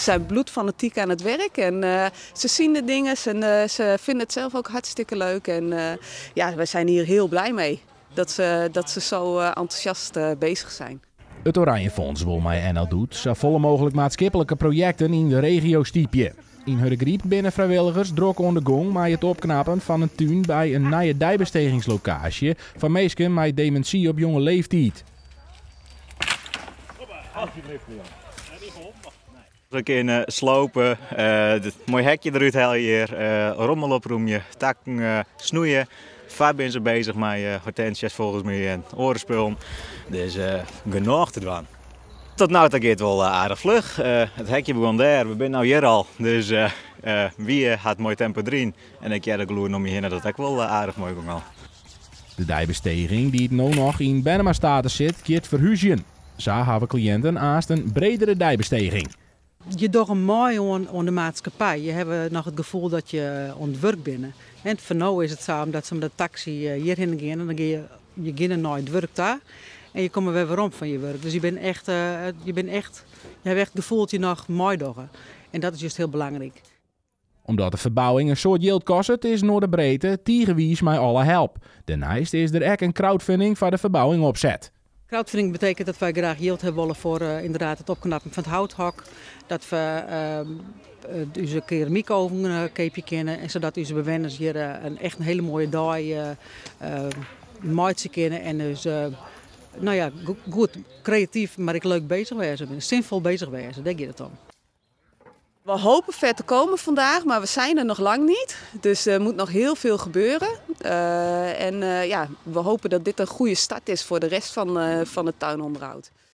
zijn bloedfanatiek aan het werk en ze zien de dingen en ze vinden het zelf ook hartstikke leuk. En ja, wij zijn hier heel blij mee dat ze zo enthousiast bezig zijn. Het Oranje Fonds wil mij NL Doet zo volle mogelijk maatschappelijke projecten in de regio stiepje. In Hurgriep binnen vrijwilligers druk on de gong met het opknappen van een tuin bij een nieuwe dijbestegingslocatie van mensen met dementie op jonge leeftijd. We kunnen slopen, mooi hekje eruit halen hier, rommel oproemje, takken snoeien. Vaak zijn ze bezig met hortensia's volgens mij en orenspullen. Dus genoeg te doen. Tot nu toe gaat het wel aardig vlug. Het hekje begon daar, we zijn nu hier al. Dus wie had mooi tempo erin. En ik heb de gloer om je heen dat het ook wel aardig mooi ging al. De dijbesteging die het nu nog in Benema-status zit, keert verhuizen. Zo hebben cliënten haast een bredere dijbesteging. Je doet een mooi aan de maatschappij. Je hebt nog het gevoel dat je aan het werk bent. En voor nu is het zo dat ze met de taxi hierheen gaan en dan ga je naar het werk daar. En je komt weer om van je werk. Dus je hebt echt het gevoel dat je nog mooi doet. En dat is juist heel belangrijk. Omdat de verbouwing een soort yield kost, is door de breedte tegenwies mij alle help. Daarnaast is er ook een crowdfunding voor de verbouwing opzet. Crowdfunding betekent dat wij graag yield hebben willen voor inderdaad het opknappen van het houthok. Dat we onze keramiekoven kennen en zodat onze bewoners hier echt een hele mooie dag maaien kunnen. En dus goed, creatief, maar ik leuk bezig wezen. Zinvol bezig wezen, daar gaat het om. We hopen ver te komen vandaag, maar we zijn er nog lang niet. Dus er moet nog heel veel gebeuren. We hopen dat dit een goede start is voor de rest van het tuinonderhoud.